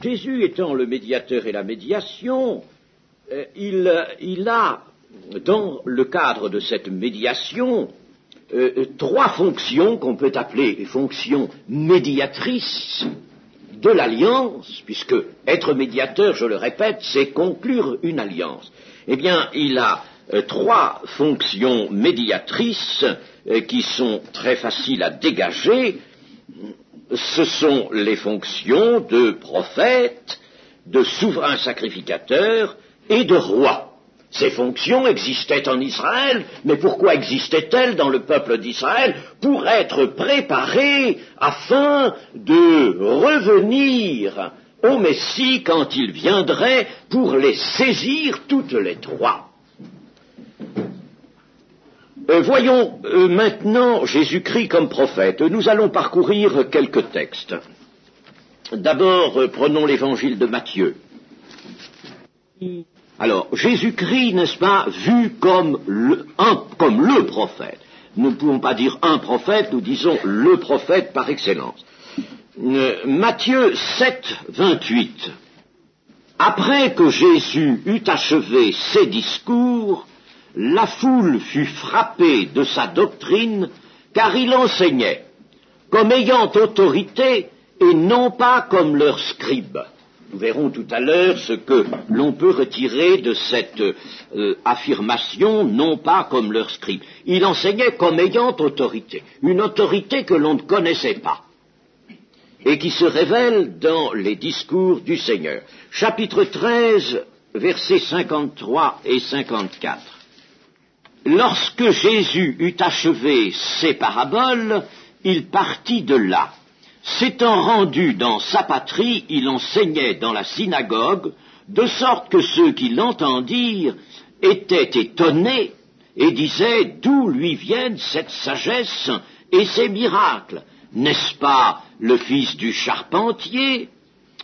Jésus étant le médiateur et la médiation, il a, dans le cadre de cette médiation, trois fonctions qu'on peut appeler les fonctions médiatrices de l'alliance, puisque être médiateur, je le répète, c'est conclure une alliance. Eh bien, il a trois fonctions médiatrices qui sont très faciles à dégager. Ce sont les fonctions de prophète, de souverain sacrificateur et de roi. Ces fonctions existaient en Israël, mais pourquoi existaient-elles dans le peuple d'Israël? Pour être préparés afin de revenir au Messie quand il viendrait pour les saisir toutes les trois. Voyons maintenant Jésus-Christ comme prophète. Nous allons parcourir quelques textes. D'abord, prenons l'évangile de Matthieu. Alors, Jésus-Christ, n'est-ce pas, vu comme le prophète. Nous ne pouvons pas dire un prophète, nous disons le prophète par excellence. Matthieu 7, 28. Après que Jésus eut achevé ses discours, la foule fut frappée de sa doctrine, car il enseignait comme ayant autorité et non pas comme leurs scribes. Nous verrons tout à l'heure ce que l'on peut retirer de cette affirmation, non pas comme leurs scribes. Il enseignait comme ayant autorité, une autorité que l'on ne connaissait pas, et qui se révèle dans les discours du Seigneur. Chapitre 13, versets 53 et 54. Lorsque Jésus eut achevé ses paraboles, il partit de là. S'étant rendu dans sa patrie, il enseignait dans la synagogue, de sorte que ceux qui l'entendirent étaient étonnés et disaient « D'où lui viennent cette sagesse et ces miracles? N'est-ce pas le fils du charpentier?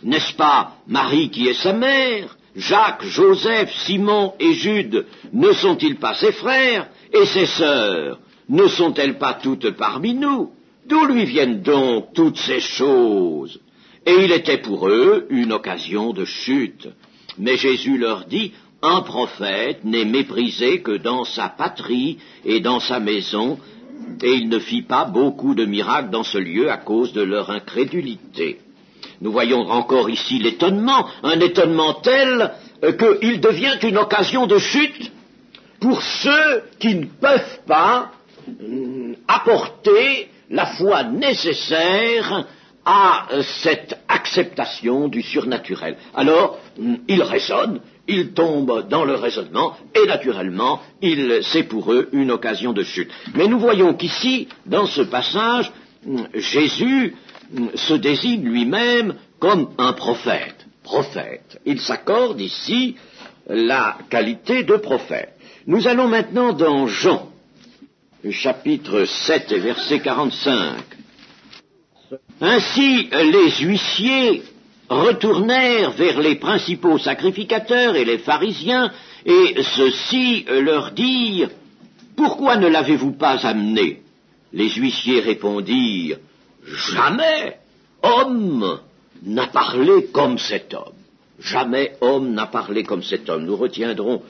N'est-ce pas Marie qui est sa mère? Jacques, Joseph, Simon et Jude, ne sont-ils pas ses frères? Et ses sœurs, ne sont-elles pas toutes parmi nous? D'où lui viennent donc toutes ces choses? Et il était pour eux une occasion de chute. Mais Jésus leur dit, un prophète n'est méprisé que dans sa patrie et dans sa maison, et il ne fit pas beaucoup de miracles dans ce lieu à cause de leur incrédulité. Nous voyons encore ici l'étonnement, un étonnement tel qu'il devient une occasion de chute pour ceux qui ne peuvent pas apporter la foi nécessaire à cette acceptation du surnaturel. Alors, ils raisonnent, ils tombent dans le raisonnement, et naturellement, c'est pour eux une occasion de chute. Mais nous voyons qu'ici, dans ce passage, Jésus se désigne lui-même comme un prophète. Prophète. Il s'accorde ici la qualité de prophète. Nous allons maintenant dans Jean, chapitre 7 et verset 45. Ainsi les huissiers retournèrent vers les principaux sacrificateurs et les pharisiens, et ceux-ci leur dirent, « Pourquoi ne l'avez-vous pas amené ?» Les huissiers répondirent, « Jamais homme n'a parlé comme cet homme. Jamais homme n'a parlé comme cet homme. » Nous retiendrons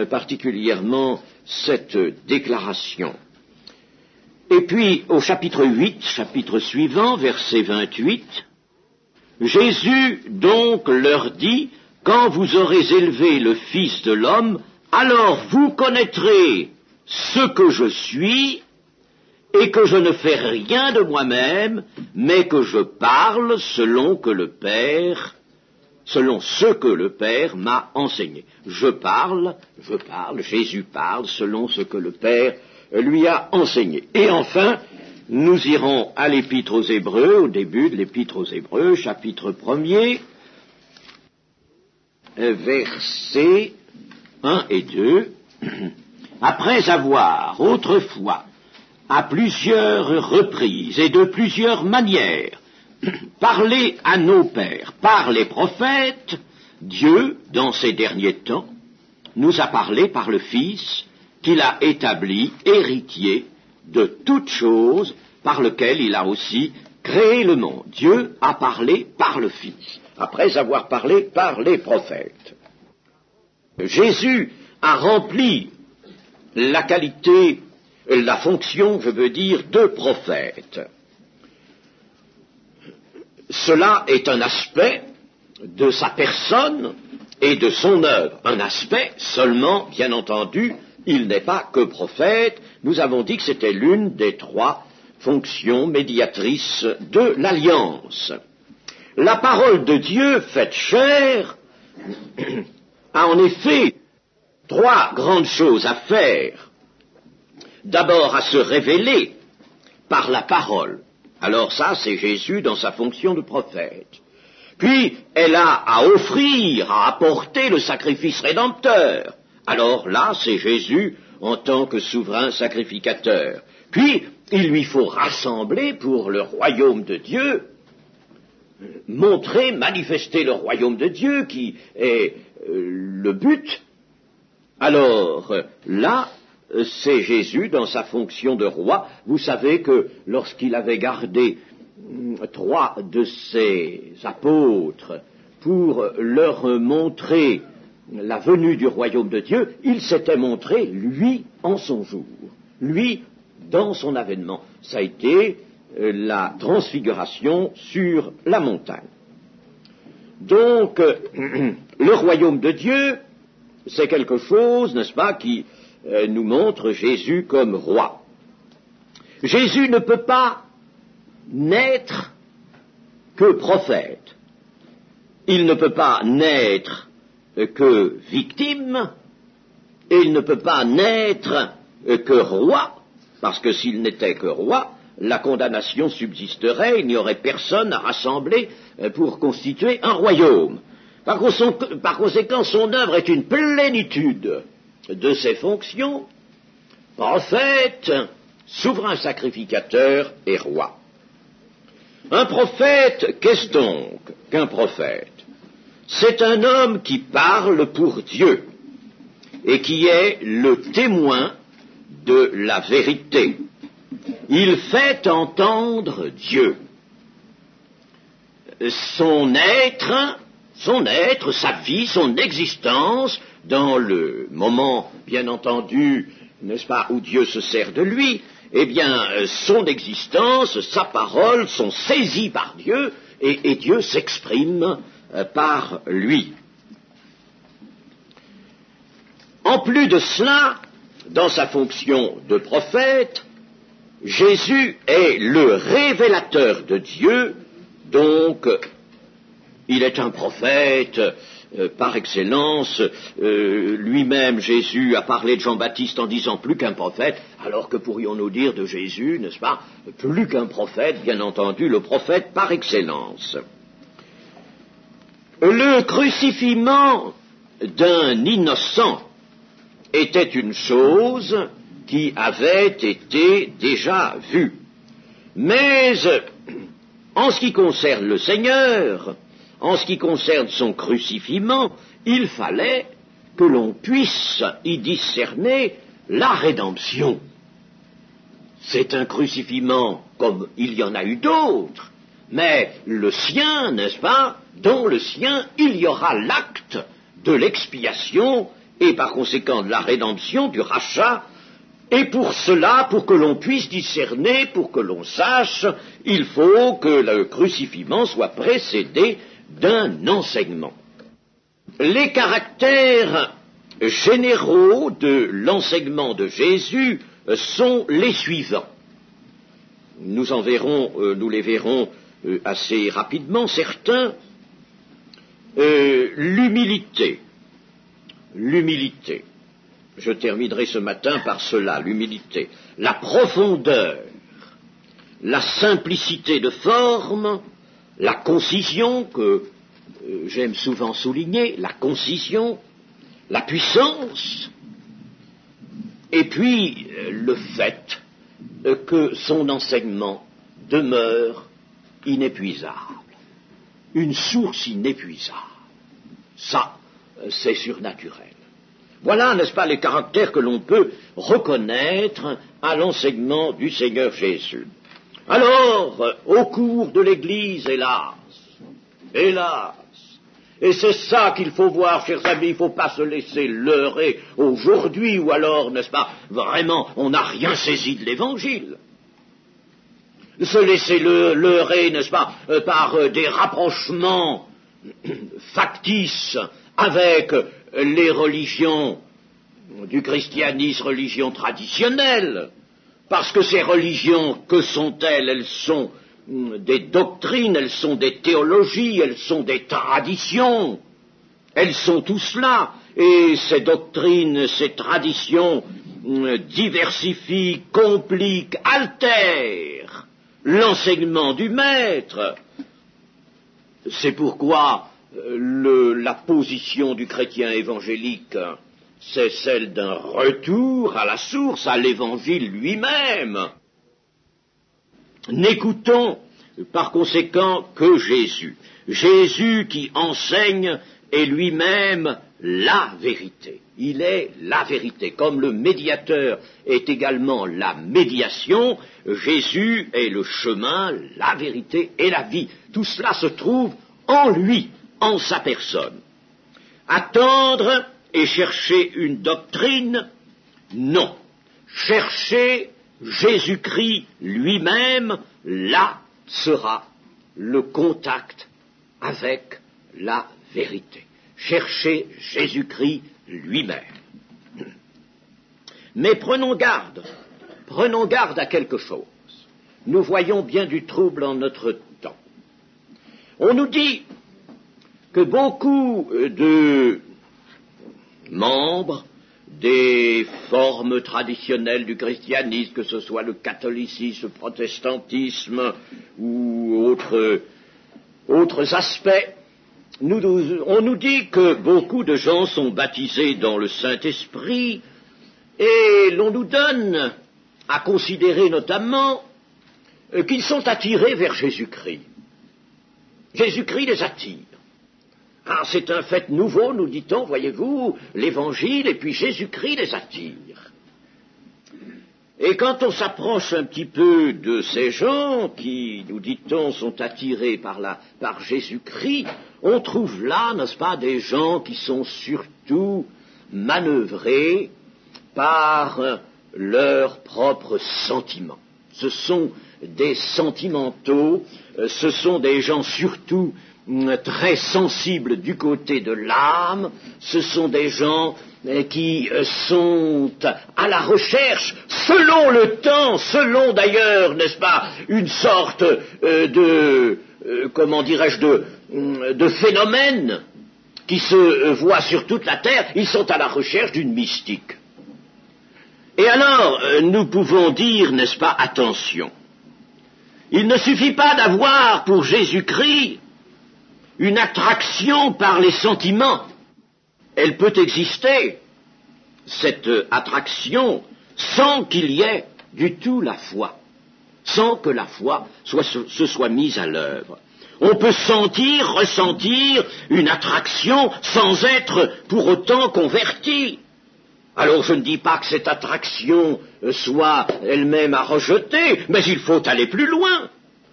particulièrement cette déclaration. Et puis, au chapitre 8, chapitre suivant, verset 28, Jésus donc leur dit, « Quand vous aurez élevé le Fils de l'homme, alors vous connaîtrez ce que je suis, et que je ne fais rien de moi-même, mais que je parle selon ce que le Père m'a enseigné. » Je parle, Jésus parle selon ce que le Père lui a enseigné. Et enfin, nous irons à l'Épître aux Hébreux, au début de l'Épître aux Hébreux, chapitre 1er, versets 1 et 2. Après avoir autrefois, à plusieurs reprises et de plusieurs manières, parlé à nos pères par les prophètes, Dieu, dans ces derniers temps, nous a parlé par le Fils, qu'il a établi héritier de toutes choses, par lequel il a aussi créé le monde. Dieu a parlé par le Fils. après avoir parlé par les prophètes. Jésus a rempli la qualité, la fonction, je veux dire, de prophète. Cela est un aspect de sa personne et de son œuvre. Un aspect seulement, bien entendu, il n'est pas que prophète. Nous avons dit que c'était l'une des trois fonctions médiatrices de l'Alliance. La parole de Dieu faite chair a en effet trois grandes choses à faire. D'abord, à se révéler par la parole. Alors ça, c'est Jésus dans sa fonction de prophète. Puis, elle a à offrir, à apporter le sacrifice rédempteur. Alors là, c'est Jésus en tant que souverain sacrificateur. Puis, il lui faut rassembler pour le royaume de Dieu, montrer, manifester le royaume de Dieu qui est le but. Alors là, c'est Jésus dans sa fonction de roi. Vous savez que lorsqu'il avait gardé 3 de ses apôtres pour leur montrer la venue du royaume de Dieu, il s'était montré, lui, en son jour, lui, dans son avènement. Ça a été la transfiguration sur la montagne. Donc, le royaume de Dieu, c'est quelque chose, n'est-ce pas, qui nous montre Jésus comme roi. Jésus ne peut pas n'être que prophète. Il ne peut pas n'être que victime, et il ne peut pas n'être que roi, parce que s'il n'était que roi, la condamnation subsisterait, il n'y aurait personne à rassembler pour constituer un royaume. Par conséquent, son œuvre est une plénitude de ses fonctions, prophète, souverain sacrificateur et roi. Un prophète, qu'est-ce donc qu'un prophète? C'est un homme qui parle pour Dieu et qui est le témoin de la vérité. Il fait entendre Dieu. Son être, sa vie, son existence, dans le moment, bien entendu, n'est-ce pas, où Dieu se sert de lui, eh bien, son existence, sa parole sont saisies par Dieu et Dieu s'exprime par lui. En plus de cela, dans sa fonction de prophète, Jésus est le révélateur de Dieu, donc il est un prophète par excellence. Lui-même, Jésus, a parlé de Jean-Baptiste en disant plus qu'un prophète, alors que pourrions-nous dire de Jésus, n'est-ce pas, plus qu'un prophète, bien entendu, le prophète par excellence. Le crucifiement d'un innocent était une chose qui avait été déjà vue. Mais en ce qui concerne le Seigneur, en ce qui concerne son crucifiement, il fallait que l'on puisse y discerner la rédemption. C'est un crucifiement comme il y en a eu d'autres, mais le sien, n'est-ce pas, dans le sien, il y aura l'acte de l'expiation et par conséquent de la rédemption, du rachat. Et pour cela, pour que l'on puisse discerner, pour que l'on sache, il faut que le crucifiement soit précédé d'un enseignement. Les caractères généraux de l'enseignement de Jésus sont les suivants. Nous les verrons assez rapidement. Certains, l'humilité. Je terminerai ce matin par cela, l'humilité. La profondeur, la simplicité de forme, la concision, que j'aime souvent souligner, la concision, la puissance, et puis le fait que son enseignement demeure inépuisable, une source inépuisable. Ça, c'est surnaturel. Voilà, n'est-ce pas, les caractères que l'on peut reconnaître à l'enseignement du Seigneur Jésus. Alors, au cours de l'Église, hélas, Et c'est ça qu'il faut voir, chers amis, il ne faut pas se laisser leurrer aujourd'hui, ou alors, n'est-ce pas, vraiment, on n'a rien saisi de l'Évangile. Se laisser leurrer, n'est-ce pas, par des rapprochements factices avec les religions du christianisme, religions traditionnelles, parce que ces religions, que sont-elles? Elles sont des doctrines, elles sont des théologies, elles sont des traditions, elles sont tout cela, et ces doctrines, ces traditions diversifient, compliquent, altèrent l'enseignement du maître. C'est pourquoi la position du chrétien évangélique, c'est celle d'un retour à la source, à l'évangile lui-même. N'écoutons par conséquent que Jésus. Jésus qui enseigne est lui-même la vérité. Il est la vérité. Comme le médiateur est également la médiation, Jésus est le chemin, la vérité et la vie. Tout cela se trouve en lui, en sa personne. Attendre et chercher une doctrine, non. Chercher Jésus-Christ lui-même, là sera le contact avec la vérité. Chercher Jésus-Christ lui-même. Mais prenons garde à quelque chose. Nous voyons bien du trouble en notre temps. On nous dit que beaucoup de membres des formes traditionnelles du christianisme, que ce soit le catholicisme, le protestantisme ou autres aspects, on nous dit que beaucoup de gens sont baptisés dans le Saint-Esprit et l'on nous donne à considérer notamment qu'ils sont attirés vers Jésus-Christ. Jésus-Christ les attire. Ah, c'est un fait nouveau, nous dit-on, voyez-vous, l'Évangile, et puis Jésus-Christ les attire. Et quand on s'approche un petit peu de ces gens qui, nous dit-on, sont attirés par Jésus-Christ, on trouve là, n'est-ce pas, des gens qui sont surtout manœuvrés par leurs propres sentiments. Ce sont des sentimentaux, ce sont des gens surtout très sensibles du côté de l'âme, ce sont des gens qui sont à la recherche, selon le temps, selon d'ailleurs, n'est-ce pas, une sorte de phénomène qui se voit sur toute la terre, ils sont à la recherche d'une mystique. Et alors, nous pouvons dire, n'est-ce pas, attention, il ne suffit pas d'avoir pour Jésus-Christ une attraction par les sentiments. Elle peut exister, cette attraction, sans qu'il y ait du tout la foi, sans que la foi se soit mise à l'œuvre. On peut ressentir une attraction sans être pour autant converti. Alors je ne dis pas que cette attraction soit elle-même à rejeter, mais il faut aller plus loin.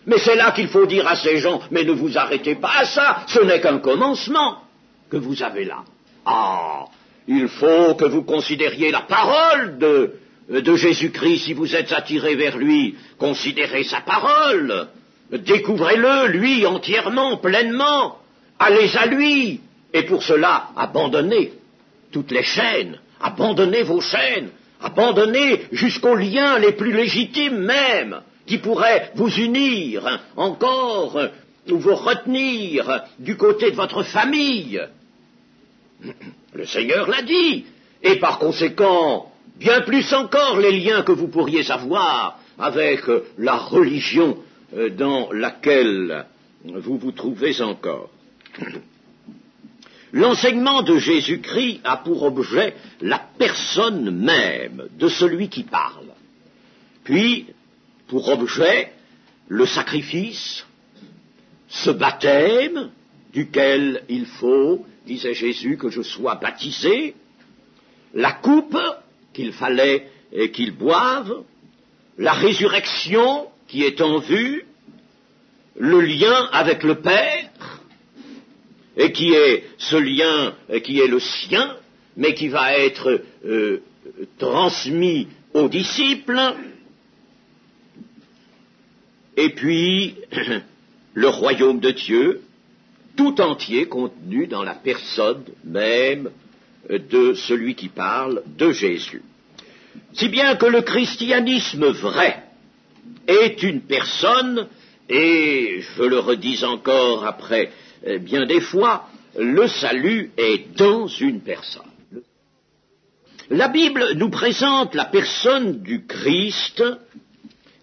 Mais c'est là qu'il faut dire à ces gens, mais ne vous arrêtez pas à ça, ce n'est qu'un commencement que vous avez là. Ah, il faut que vous considériez la parole de Jésus-Christ si vous êtes attiré vers lui. Considérez sa parole, découvrez-le, lui, entièrement, pleinement, allez à lui. Et pour cela, abandonnez toutes les chaînes, abandonnez vos chaînes, abandonnez jusqu'aux liens les plus légitimes même, qui pourraient vous unir encore, ou vous retenir du côté de votre famille. Le Seigneur l'a dit, et par conséquent, bien plus encore les liens que vous pourriez avoir avec la religion dans laquelle vous vous trouvez encore. L'enseignement de Jésus-Christ a pour objet la personne même de celui qui parle, puis pour objet le sacrifice, ce baptême duquel il faut, disait Jésus, que je sois baptisé, la coupe qu'il fallait qu'il boive, la résurrection qui est en vue, le lien avec le Père, et qui est ce lien qui est le sien, mais qui va être transmis aux disciples, et puis le royaume de Dieu, tout entier contenu dans la personne même de celui qui parle, de Jésus. Si bien que le christianisme vrai est une personne, et je le redis encore après bien des fois, le salut est dans une personne. La Bible nous présente la personne du Christ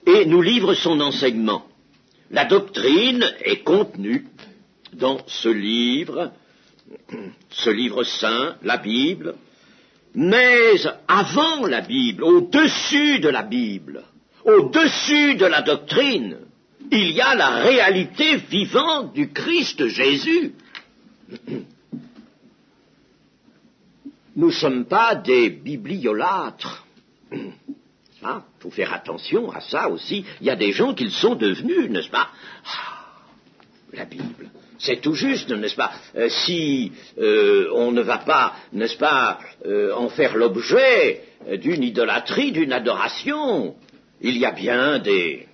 et nous livre son enseignement. La doctrine est contenue dans ce livre saint, la Bible, mais avant la Bible, au-dessus de la Bible, au-dessus de la doctrine, il y a la réalité vivante du Christ Jésus. Nous ne sommes pas des bibliolâtres. Il faut faire attention à ça aussi. Il y a des gens qui le sont devenus, n'est-ce pas? La Bible, c'est tout juste, n'est-ce pas? Si on ne va pas, n'est-ce pas, en faire l'objet d'une idolâtrie, d'une adoration, il y a bien des...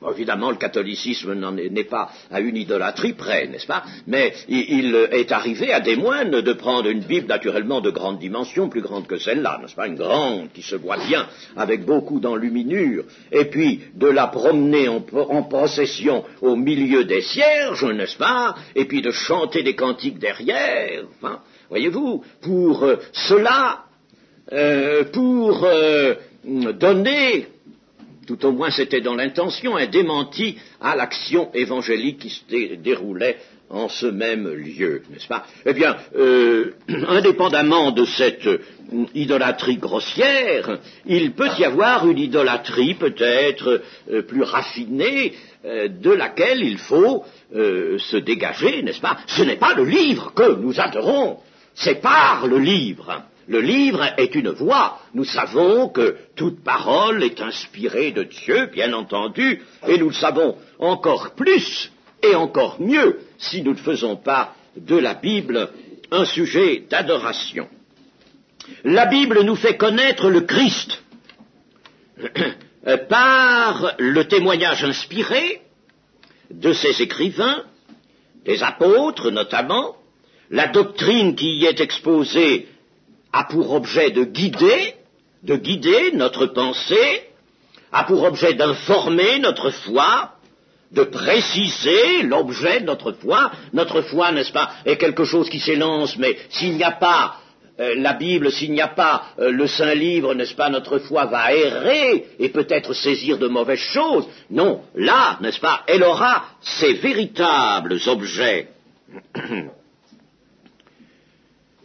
Bon, évidemment, le catholicisme n'est pas à une idolâtrie près, n'est-ce pas? Mais il est arrivé à des moines de prendre une Bible naturellement de grande dimension, plus grande que celle-là, n'est-ce pas? Une grande qui se voit bien, avec beaucoup d'enluminure, et puis de la promener en procession au milieu des cierges, n'est-ce pas? Et puis de chanter des cantiques derrière, hein? Voyez-vous, pour cela, pour donner... Tout au moins c'était dans l'intention, un démenti à l'action évangélique qui se déroulait en ce même lieu, n'est-ce pas? Eh bien, indépendamment de cette idolâtrie grossière, il peut y avoir une idolâtrie peut-être plus raffinée, de laquelle il faut se dégager, n'est-ce pas? Ce n'est pas le livre que nous adorons, c'est par le livre. Le livre est une voix. Nous savons que toute parole est inspirée de Dieu, bien entendu, et nous le savons encore plus et encore mieux si nous ne faisons pas de la Bible un sujet d'adoration. La Bible nous fait connaître le Christ par le témoignage inspiré de ses écrivains, des apôtres notamment. La doctrine qui y est exposée a pour objet de guider notre pensée, a pour objet d'informer notre foi, de préciser l'objet de notre foi. Notre foi, n'est-ce pas, est quelque chose qui s'élance, mais s'il n'y a pas la Bible, s'il n'y a pas le Saint-Livre, n'est-ce pas, notre foi va errer et peut-être saisir de mauvaises choses. Non, là, n'est-ce pas, elle aura ses véritables objets.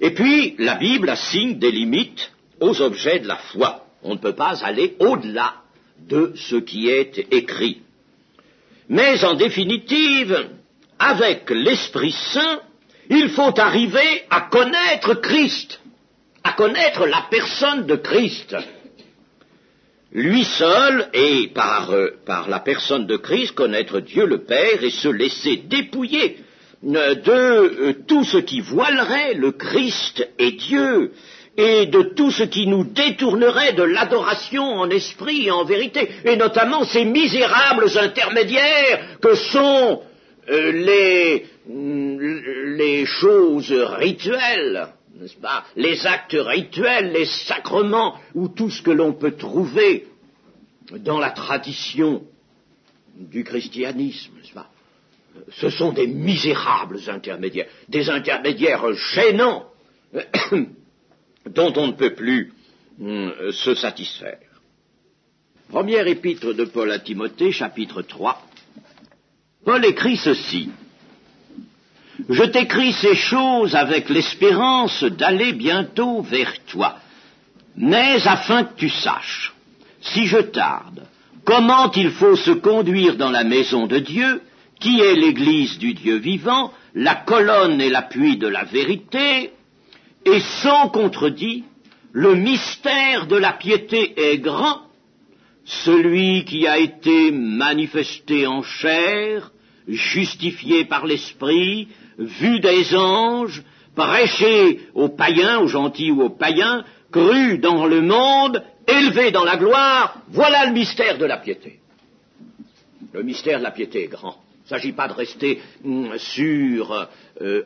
Et puis, la Bible assigne des limites aux objets de la foi. On ne peut pas aller au-delà de ce qui est écrit. Mais en définitive, avec l'Esprit Saint, il faut arriver à connaître Christ, à connaître la personne de Christ. Lui seul, et par la personne de Christ, connaître Dieu le Père et se laisser dépouiller de tout ce qui voilerait le Christ et Dieu, et de tout ce qui nous détournerait de l'adoration en esprit et en vérité, et notamment ces misérables intermédiaires que sont les choses rituelles, n'est-ce pas, les actes rituels, les sacrements, ou tout ce que l'on peut trouver dans la tradition du christianisme, n'est-ce pas? Ce sont des misérables intermédiaires, des intermédiaires gênants dont on ne peut plus se satisfaire. Première épître de Paul à Timothée, chapitre 3. Paul écrit ceci. « Je t'écris ces choses avec l'espérance d'aller bientôt vers toi, mais afin que tu saches, si je tarde, comment il faut se conduire dans la maison de Dieu, qui est l'Église du Dieu vivant, la colonne et l'appui de la vérité, et sans contredit, le mystère de la piété est grand, celui qui a été manifesté en chair, justifié par l'Esprit, vu des anges, prêché aux païens, aux gentils ou aux païens, cru dans le monde, élevé dans la gloire, voilà le mystère de la piété. Le mystère de la piété est grand. Il ne s'agit pas de rester sur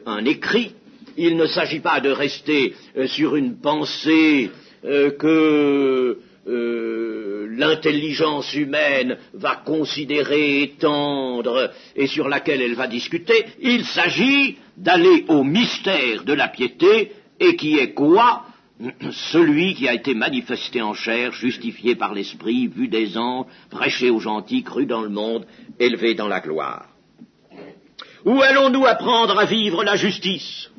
un écrit, il ne s'agit pas de rester sur une pensée que l'intelligence humaine va considérer, étendre et sur laquelle elle va discuter. Il s'agit d'aller au mystère de la piété et qui est quoi? Celui qui a été manifesté en chair, justifié par l'esprit, vu des anges, prêché aux gentils, cru dans le monde, élevé dans la gloire. Où allons-nous apprendre à vivre la justice?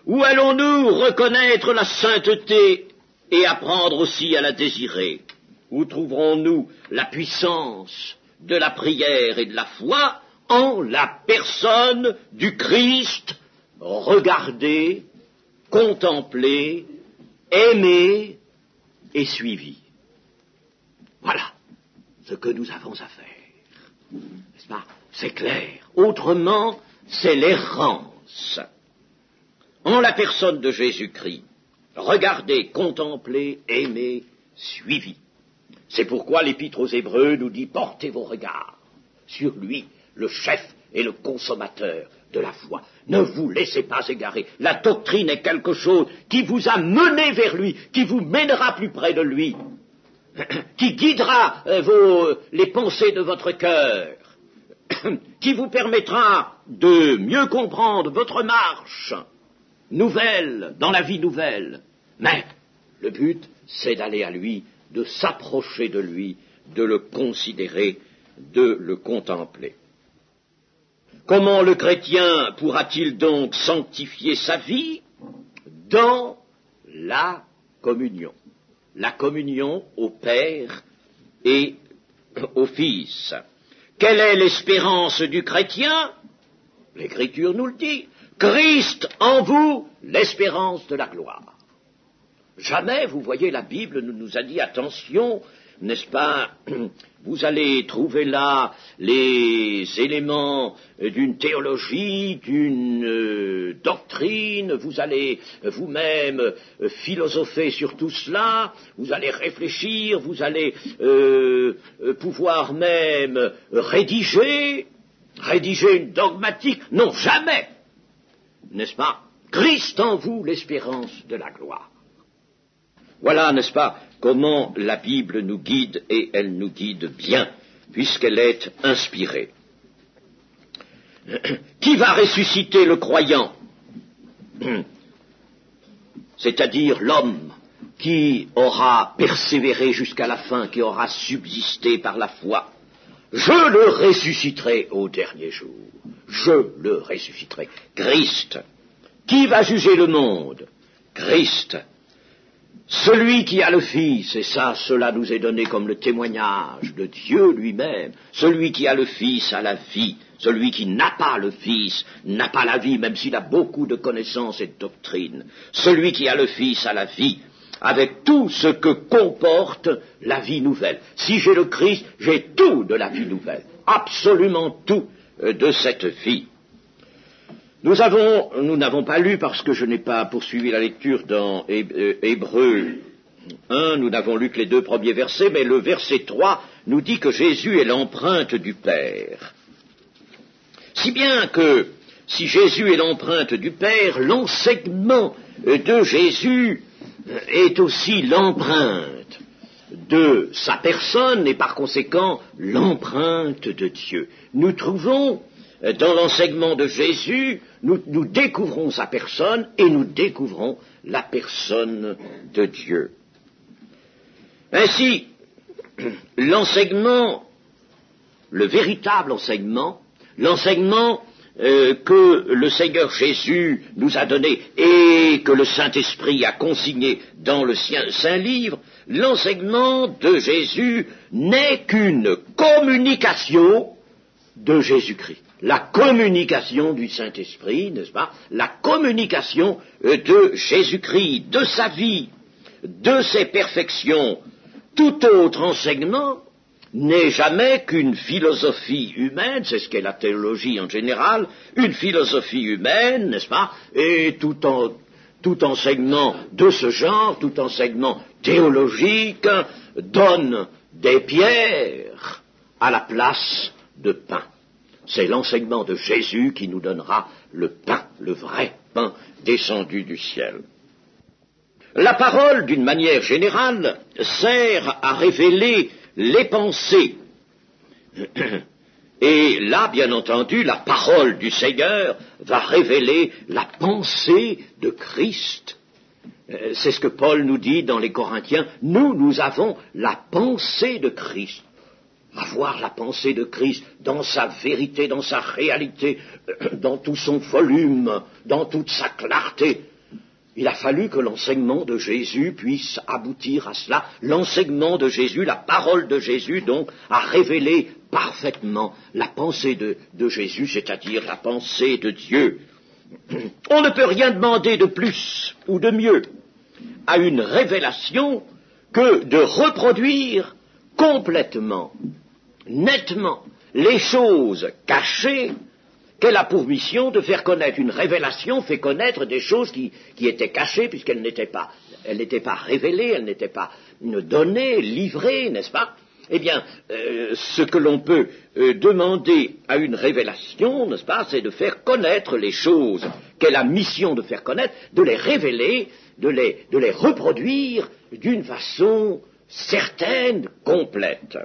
Où allons-nous reconnaître la sainteté et apprendre aussi à la désirer? Où trouverons-nous la puissance de la prière et de la foi? En la personne du Christ, regardé, contemplé, aimé et suivi. Voilà ce que nous avons à faire. N'est-ce pas? C'est clair. Autrement, c'est l'errance. En la personne de Jésus-Christ, regardez, contemplez, aimez, suivi. C'est pourquoi l'Épître aux Hébreux nous dit « Portez vos regards sur lui, le chef et le consommateur de la foi. Ne vous laissez pas égarer. La doctrine est quelque chose qui vous a mené vers lui, qui vous mènera plus près de lui, qui guidera les pensées de votre cœur, qui vous permettra de mieux comprendre votre marche nouvelle, dans la vie nouvelle. Mais le but, c'est d'aller à lui, de s'approcher de lui, de le considérer, de le contempler. Comment le chrétien pourra-t-il donc sanctifier sa vie? Dans la communion au Père et au Fils. Quelle est l'espérance du chrétien? L'Écriture nous le dit. Christ en vous, l'espérance de la gloire. Jamais, vous voyez, la Bible nous a dit attention, n'est-ce pas, vous allez trouver là les éléments d'une théologie, d'une doctrine, vous allez vous-même philosopher sur tout cela, vous allez réfléchir, vous allez pouvoir même rédiger une dogmatique. Non, jamais, n'est-ce pas, Christ en vous, l'espérance de la gloire. Voilà, n'est-ce pas, comment la Bible nous guide, et elle nous guide bien, puisqu'elle est inspirée. Qui va ressusciter le croyant? C'est-à-dire l'homme qui aura persévéré jusqu'à la fin, qui aura subsisté par la foi. Je le ressusciterai au dernier jour. Je le ressusciterai. Christ. Qui va juger le monde? Christ. Celui qui a le Fils, et ça, cela nous est donné comme le témoignage de Dieu lui-même, celui qui a le Fils a la vie, celui qui n'a pas le Fils n'a pas la vie, même s'il a beaucoup de connaissances et de doctrines. Celui qui a le Fils a la vie, avec tout ce que comporte la vie nouvelle. Si j'ai le Christ, j'ai tout de la vie nouvelle, absolument tout de cette vie. Nous n'avons pas lu, parce que je n'ai pas poursuivi la lecture dans Hébreux 1, nous n'avons lu que les 2 premiers versets, mais le verset 3 nous dit que Jésus est l'empreinte du Père. Si bien que, si Jésus est l'empreinte du Père, l'enseignement de Jésus est aussi l'empreinte de sa personne et par conséquent l'empreinte de Dieu. Nous trouvons dans l'enseignement de Jésus, nous découvrons sa personne et nous découvrons la personne de Dieu. Ainsi, l'enseignement, le véritable enseignement, l'enseignement que le Seigneur Jésus nous a donné et que le Saint-Esprit a consigné dans le Saint Livre, l'enseignement de Jésus n'est qu'une communication de Jésus-Christ. La communication du Saint-Esprit, n'est-ce pas? La communication de Jésus-Christ, de sa vie, de ses perfections. Tout autre enseignement n'est jamais qu'une philosophie humaine, c'est ce qu'est la théologie en général, une philosophie humaine, n'est-ce pas, et tout enseignement de ce genre, tout enseignement théologique, donne des pierres à la place de pain. C'est l'enseignement de Jésus qui nous donnera le pain, le vrai pain descendu du ciel. La parole, d'une manière générale, sert à révéler les pensées. Et là, bien entendu, la parole du Seigneur va révéler la pensée de Christ. C'est ce que Paul nous dit dans les Corinthiens. Nous avons la pensée de Christ. Avoir la pensée de Christ dans sa vérité, dans sa réalité, dans tout son volume, dans toute sa clarté. Il a fallu que l'enseignement de Jésus puisse aboutir à cela. L'enseignement de Jésus, la parole de Jésus, donc, a révélé parfaitement la pensée de Jésus, c'est-à-dire la pensée de Dieu. On ne peut rien demander de plus ou de mieux à une révélation que de reproduire complètement, nettement, les choses cachées qu'elle a pour mission de faire connaître. Une révélation fait connaître des choses qui étaient cachées puisqu'elles n'étaient pas révélées, elles n'étaient pas données, livrées, n'est-ce pas? Eh bien, ce que l'on peut demander à une révélation, n'est-ce pas, c'est de faire connaître les choses qu'elle a mission de faire connaître, de les révéler, de les reproduire d'une façon certaine, complète.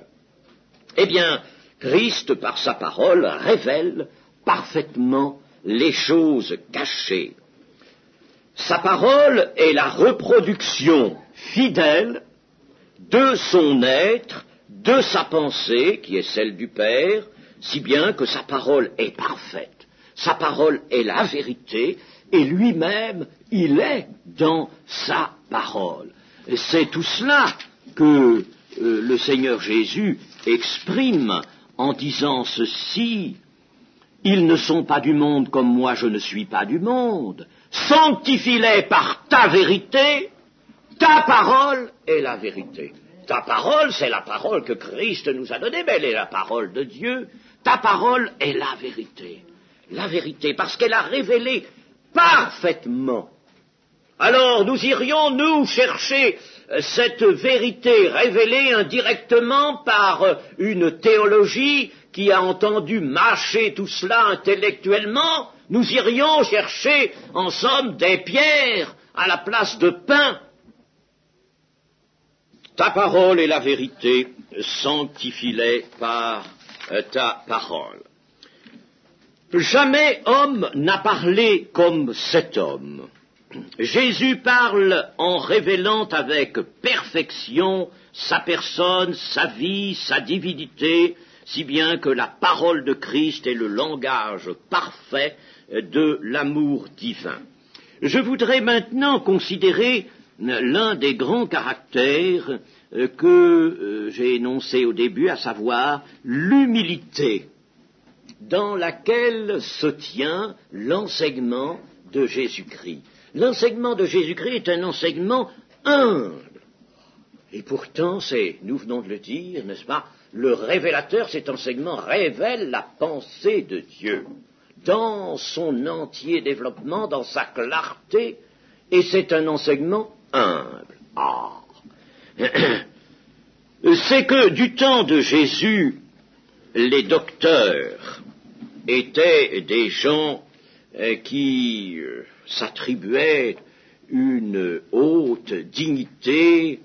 Eh bien, Christ, par sa parole, révèle parfaitement les choses cachées. Sa parole est la reproduction fidèle de son être, de sa pensée, qui est celle du Père, si bien que sa parole est parfaite. Sa parole est la vérité, et lui-même, il est dans sa parole. Et c'est tout cela que le Seigneur Jésus exprime en disant ceci: ils ne sont pas du monde comme moi je ne suis pas du monde. Sanctifie-les par ta vérité, ta parole est la vérité. Ta parole, c'est la parole que Christ nous a donnée, mais elle est la parole de Dieu. Ta parole est la vérité, parce qu'elle a révélé parfaitement. Alors nous irions, nous, chercher cette vérité révélée indirectement par une théologie qui a entendu mâcher tout cela intellectuellement. Nous irions chercher, en somme, des pierres à la place de pain. Ta parole est la vérité, sanctifie-les par ta parole. Jamais homme n'a parlé comme cet homme. Jésus parle en révélant avec perfection sa personne, sa vie, sa divinité, si bien que la parole de Christ est le langage parfait de l'amour divin. Je voudrais maintenant considérer l'un des grands caractères que j'ai énoncé au début, à savoir l'humilité dans laquelle se tient l'enseignement de Jésus-Christ. L'enseignement de Jésus-Christ est un enseignement humble. Et pourtant, nous venons de le dire, n'est-ce pas, le révélateur, cet enseignement révèle la pensée de Dieu dans son entier développement, dans sa clarté, et c'est un enseignement humble. C'est que du temps de Jésus, les docteurs étaient des gens qui s'attribuaient une haute dignité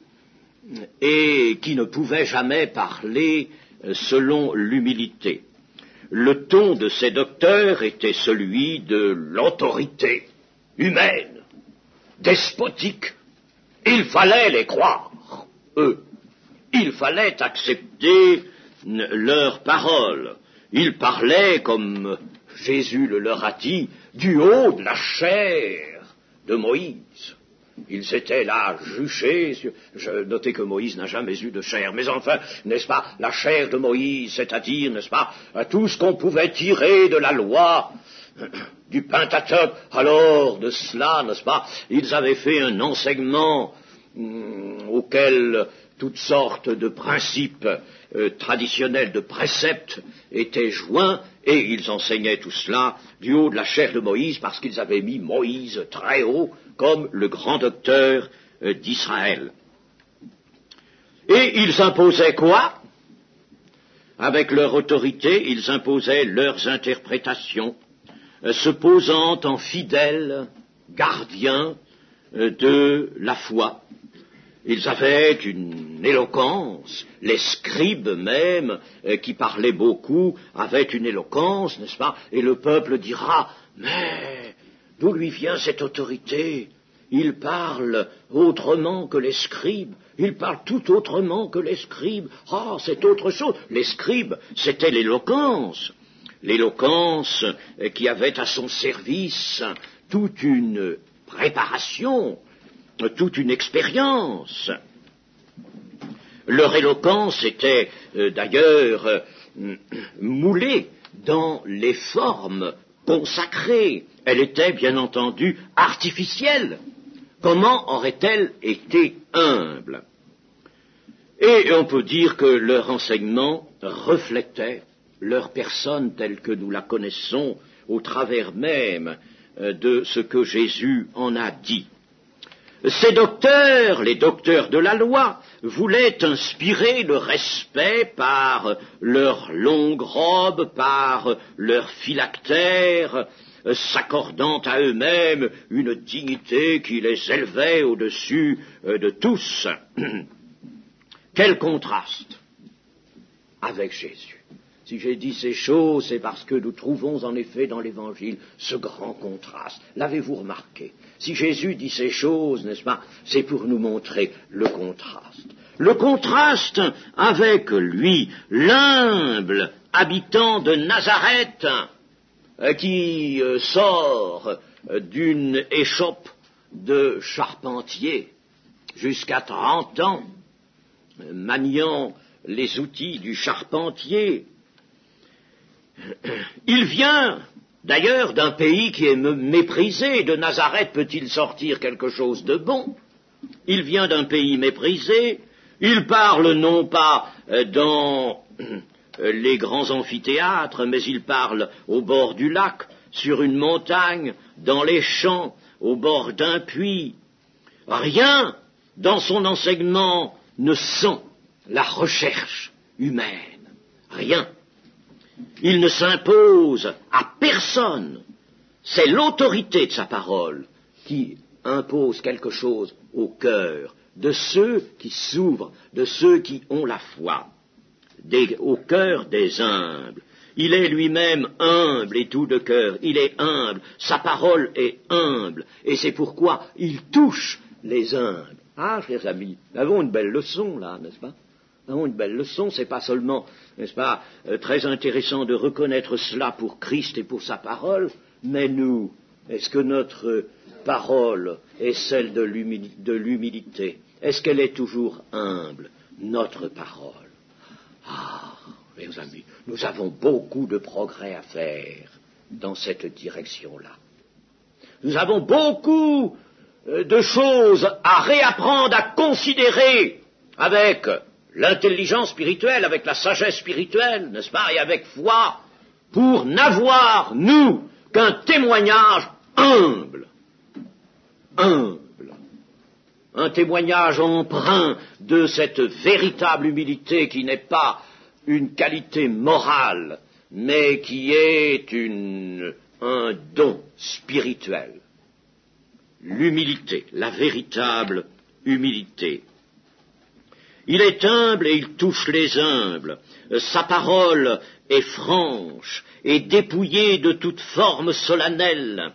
et qui ne pouvaient jamais parler selon l'humilité. Le ton de ces docteurs était celui de l'autorité humaine, despotique. Il fallait les croire, eux. Il fallait accepter leurs paroles. Ils parlaient, comme Jésus le leur a dit, du haut de la chair de Moïse. Ils étaient là juchés. Notez que Moïse n'a jamais eu de chair, mais enfin, n'est-ce pas, la chair de Moïse, c'est-à-dire, n'est-ce pas, tout ce qu'on pouvait tirer de la loi, du Pentateuque. Alors, de cela, n'est-ce pas, ils avaient fait un enseignement auquel toutes sortes de principes traditionnels, de préceptes étaient joints, et ils enseignaient tout cela du haut de la chair de Moïse, parce qu'ils avaient mis Moïse très haut comme le grand docteur d'Israël. Et ils imposaient quoi? Avec leur autorité, ils imposaient leurs interprétations, se posant en fidèles gardiens de la foi. Ils avaient une éloquence, les scribes même, qui parlaient beaucoup, avaient une éloquence, n'est-ce pas? Et le peuple dira, mais d'où lui vient cette autorité? Il parle autrement que les scribes, il parle tout autrement que les scribes. Ah, c'est autre chose. Les scribes, c'était l'éloquence qui avait à son service toute une préparation, toute une expérience. Leur éloquence était d'ailleurs moulée dans les formes consacrées. Elle était bien entendu artificielle. Comment aurait-elle été humble? Et on peut dire que leur enseignement reflétait leur personne telle que nous la connaissons au travers même de ce que Jésus en a dit. Ces docteurs, les docteurs de la loi, voulaient inspirer le respect par leur longue robe, par leur phylactère, s'accordant à eux-mêmes une dignité qui les élevait au-dessus de tous. Quel contraste avec Jésus! Si j'ai dit ces choses, c'est parce que nous trouvons en effet dans l'Évangile ce grand contraste. L'avez-vous remarqué? Si Jésus dit ces choses, n'est-ce pas, c'est pour nous montrer le contraste. Le contraste avec lui, l'humble habitant de Nazareth, qui sort d'une échoppe de charpentier jusqu'à 30 ans, maniant les outils du charpentier. Il vient d'ailleurs d'un pays qui est méprisé. De Nazareth peut-il sortir quelque chose de bon? Il vient d'un pays méprisé. Il parle non pas dans les grands amphithéâtres, mais il parle au bord du lac, sur une montagne, dans les champs, au bord d'un puits. Rien dans son enseignement ne sent la recherche humaine. Rien. Il ne s'impose à personne. C'est l'autorité de sa parole qui impose quelque chose au cœur de ceux qui s'ouvrent, de ceux qui ont la foi, au cœur des humbles. Il est lui-même humble et tout de cœur. Il est humble. Sa parole est humble. Et c'est pourquoi il touche les humbles. Ah, chers amis, nous avons une belle leçon là, n'est-ce pas? Nous avons une belle leçon. C'est pas seulement, n'est-ce pas, très intéressant de reconnaître cela pour Christ et pour sa parole, mais nous, est-ce que notre parole est celle de l'humilité? Est-ce qu'elle est toujours humble, notre parole? Ah, mes amis, nous avons beaucoup de progrès à faire dans cette direction-là. Nous avons beaucoup de choses à réapprendre, à considérer avec l'intelligence spirituelle, avec la sagesse spirituelle, n'est-ce pas, et avec foi, pour n'avoir, nous, qu'un témoignage humble. Humble. Un témoignage empreint de cette véritable humilité qui n'est pas une qualité morale, mais qui est un don spirituel. L'humilité, la véritable humilité. Il est humble et il touche les humbles. Sa parole est franche et dépouillée de toute forme solennelle.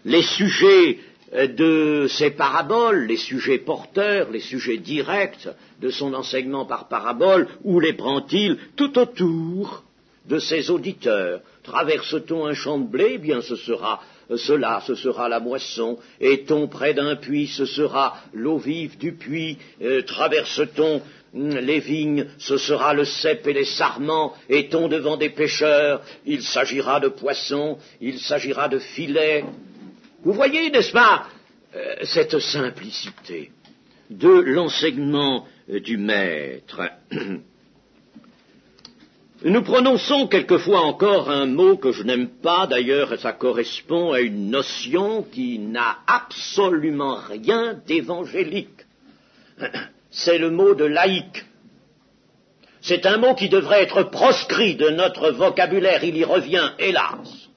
Les sujets de ses paraboles, les sujets porteurs, les sujets directs de son enseignement par parabole, où les prend-il? Tout autour de ses auditeurs. Traverse-t-on un champ de blé? Eh bien, ce sera cela, ce sera la moisson. Est-on près d'un puits? Ce sera l'eau vive du puits. Traverse-t-on les vignes? Ce sera le cep et les sarments. Est-on devant des pêcheurs? Il s'agira de poissons, il s'agira de filets. Vous voyez, n'est-ce pas, cette simplicité. de l'enseignement du Maître. Nous prononçons quelquefois encore un mot que je n'aime pas, d'ailleurs, et ça correspond à une notion qui n'a absolument rien d'évangélique. C'est le mot de laïque. C'est un mot qui devrait être proscrit de notre vocabulaire. Il y revient, hélas.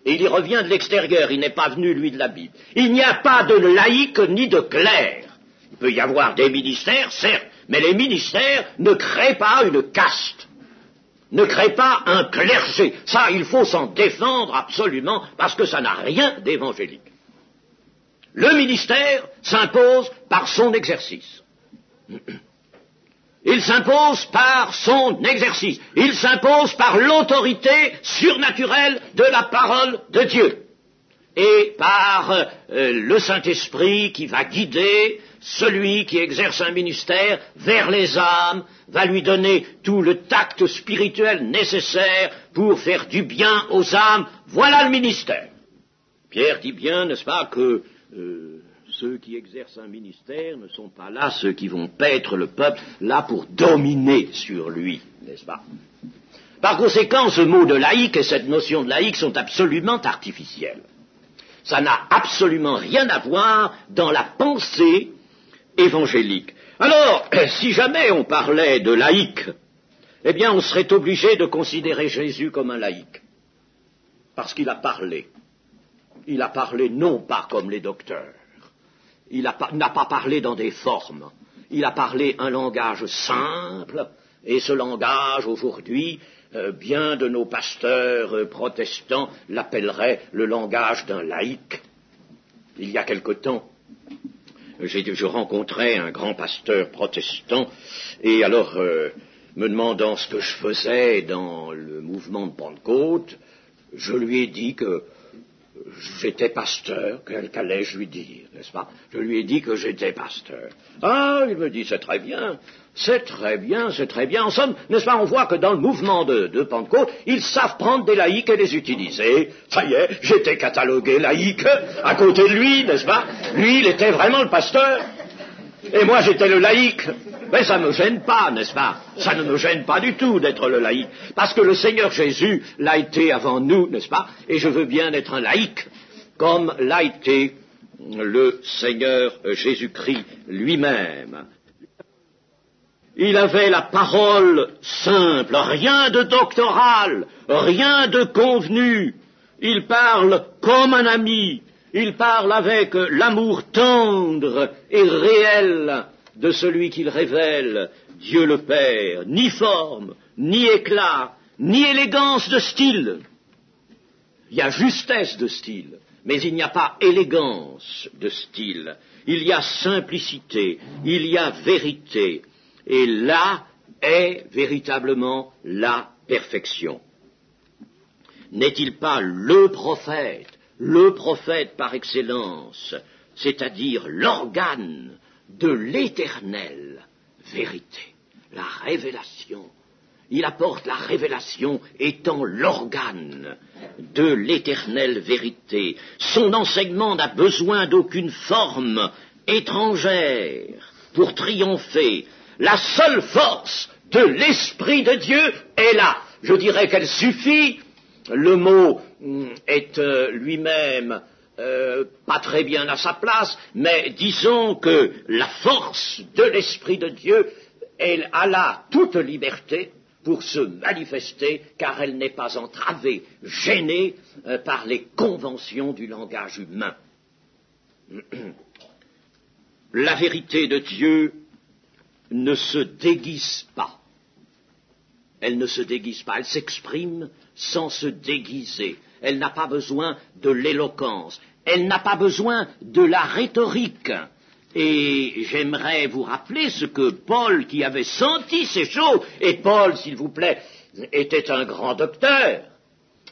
Et il y revient de l'extérieur. Il n'est pas venu, lui, de la Bible. Il n'y a pas de laïque ni de clerc. Il peut y avoir des ministères, certes, mais les ministères ne créent pas une caste. Ne crée pas un clergé. Ça, il faut s'en défendre absolument, parce que ça n'a rien d'évangélique. Le ministère s'impose par son exercice. Il s'impose par son exercice. Il s'impose par l'autorité surnaturelle de la parole de Dieu. Et par le Saint-Esprit qui va guider celui qui exerce un ministère vers les âmes, va lui donner tout le tact spirituel nécessaire pour faire du bien aux âmes. Voilà le ministère. Pierre dit bien, n'est-ce pas, que ceux qui exercent un ministère ne sont pas là ceux qui vont paître le peuple, là pour dominer sur lui, n'est-ce pas? Par conséquent, ce mot de laïque et cette notion de laïque sont absolument artificiels. Ça n'a absolument rien à voir dans la pensée évangélique. Alors, si jamais on parlait de laïque, eh bien, on serait obligé de considérer Jésus comme un laïque. Parce qu'il a parlé. Il a parlé non pas comme les docteurs. Il n'a pas parlé dans des formes. Il a parlé un langage simple, et ce langage, aujourd'hui, bien de nos pasteurs protestants l'appelleraient le langage d'un laïc. Il y a quelque temps, je rencontrais un grand pasteur protestant, et alors, me demandant ce que je faisais dans le mouvement de Pentecôte, je lui ai dit que j'étais pasteur. Qu'allais-je lui dire, n'est-ce pas? Je lui ai dit que j'étais pasteur. Ah, il me dit, c'est très bien. C'est très bien, c'est très bien. En somme, n'est-ce pas, on voit que dans le mouvement de Pentecôte, ils savent prendre des laïcs et les utiliser. Ça y est, j'étais catalogué laïque à côté de lui, n'est-ce pas? Lui, il était vraiment le pasteur. Et moi, j'étais le laïc. Mais ça ne me gêne pas, n'est-ce pas? Ça ne me gêne pas du tout d'être le laïc. Parce que le Seigneur Jésus l'a été avant nous, n'est-ce pas? Et je veux bien être un laïc, comme l'a été le Seigneur Jésus-Christ lui-même. Il avait la parole simple, rien de doctoral, rien de convenu. Il parle comme un ami, il parle avec l'amour tendre et réel de celui qu'il révèle, Dieu le Père, ni forme, ni éclat, ni élégance de style. Il y a justesse de style, mais il n'y a pas élégance de style. Il y a simplicité, il y a vérité. Et là est véritablement la perfection. N'est-il pas le prophète par excellence, c'est-à-dire l'organe de l'éternelle vérité, la révélation? Il apporte la révélation étant l'organe de l'éternelle vérité. Son enseignement n'a besoin d'aucune forme étrangère pour triompher. La seule force de l'Esprit de Dieu est là. Je dirais qu'elle suffit. Le mot est lui-même pas très bien à sa place, mais disons que la force de l'Esprit de Dieu, elle a là toute liberté pour se manifester, car elle n'est pas entravée, gênée par les conventions du langage humain. La vérité de Dieu ne se déguise pas. Elle ne se déguise pas, elle s'exprime sans se déguiser. Elle n'a pas besoin de l'éloquence, elle n'a pas besoin de la rhétorique. Et j'aimerais vous rappeler ce que Paul, qui avait senti ces choses, et Paul, s'il vous plaît, était un grand docteur,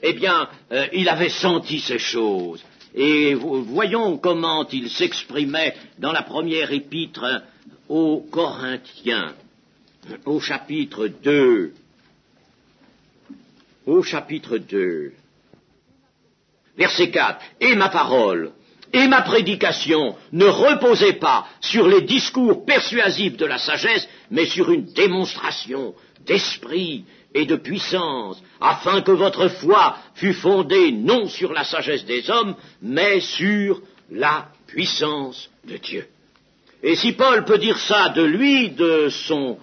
eh bien, il avait senti ces choses. Et voyons comment il s'exprimait dans la première épître aux Corinthiens, au chapitre 2. Au chapitre 2, verset 4. « Et ma parole Et ma prédication ne reposait pas sur les discours persuasifs de la sagesse, mais sur une démonstration d'esprit et de puissance, afin que votre foi fût fondée non sur la sagesse des hommes, mais sur la puissance de Dieu. Et si Paul peut dire ça de lui, de son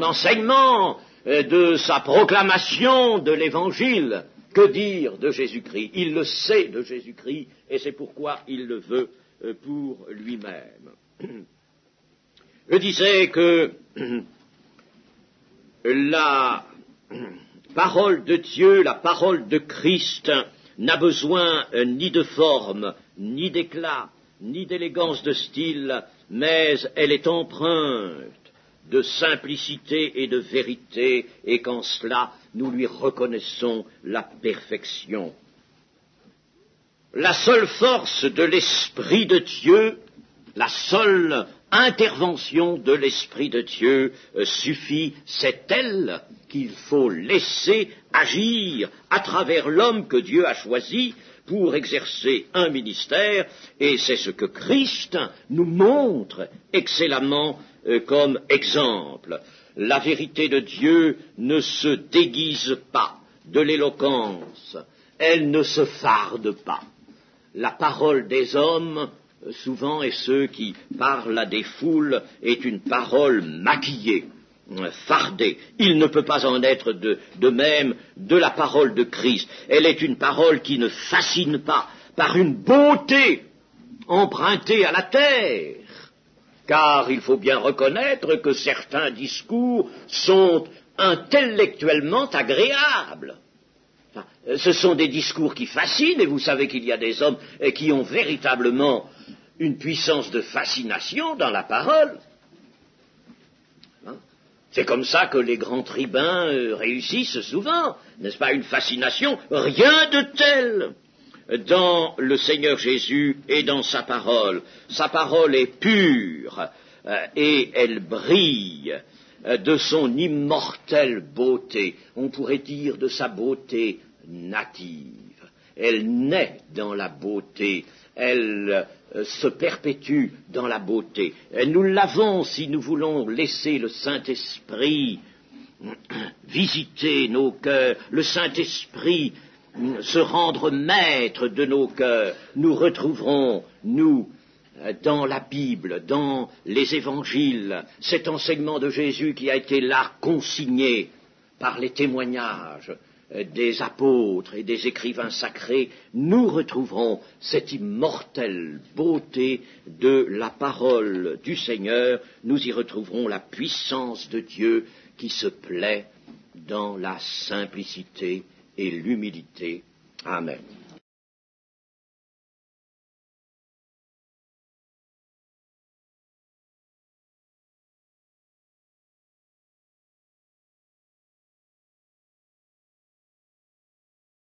enseignement, de sa proclamation de l'Évangile, que dire de Jésus-Christ? Il le sait de Jésus-Christ, et c'est pourquoi il le veut pour lui-même. Je disais que la parole de Dieu, la parole de Christ, n'a besoin ni de forme, ni d'éclat, ni d'élégance de style, mais elle est empreinte de simplicité et de vérité, et qu'en cela, nous lui reconnaissons la perfection. La seule force de l'Esprit de Dieu, la seule intervention de l'Esprit de Dieu suffit, c'est elle qu'il faut laisser agir à travers l'homme que Dieu a choisi pour exercer un ministère, et c'est ce que Christ nous montre excellemment comme exemple. La vérité de Dieu ne se déguise pas de l'éloquence, elle ne se farde pas. La parole des hommes, souvent, et ceux qui parlent à des foules, est une parole maquillée, fardée. Il ne peut pas en être de même de la parole de Christ. Elle est une parole qui ne fascine pas par une beauté empruntée à la terre, car il faut bien reconnaître que certains discours sont intellectuellement agréables. Enfin, ce sont des discours qui fascinent, et vous savez qu'il y a des hommes qui ont véritablement une puissance de fascination dans la parole. C'est comme ça que les grands tribuns réussissent souvent, n'est-ce pas, une fascination, rien de tel dans le Seigneur Jésus et dans sa parole. Sa parole est pure et elle brille de son immortelle beauté, on pourrait dire de sa beauté native. Elle naît dans la beauté, elle se perpétue dans la beauté. Nous l'avons si nous voulons laisser le Saint-Esprit visiter nos cœurs, le Saint-Esprit se rendre maître de nos cœurs. Nous retrouverons, nous, dans la Bible, dans les évangiles, cet enseignement de Jésus qui a été là consigné par les témoignages des apôtres et des écrivains sacrés. Nous retrouverons cette immortelle beauté de la parole du Seigneur. Nous y retrouverons la puissance de Dieu qui se plaît dans la simplicité et l'humilité. Amen.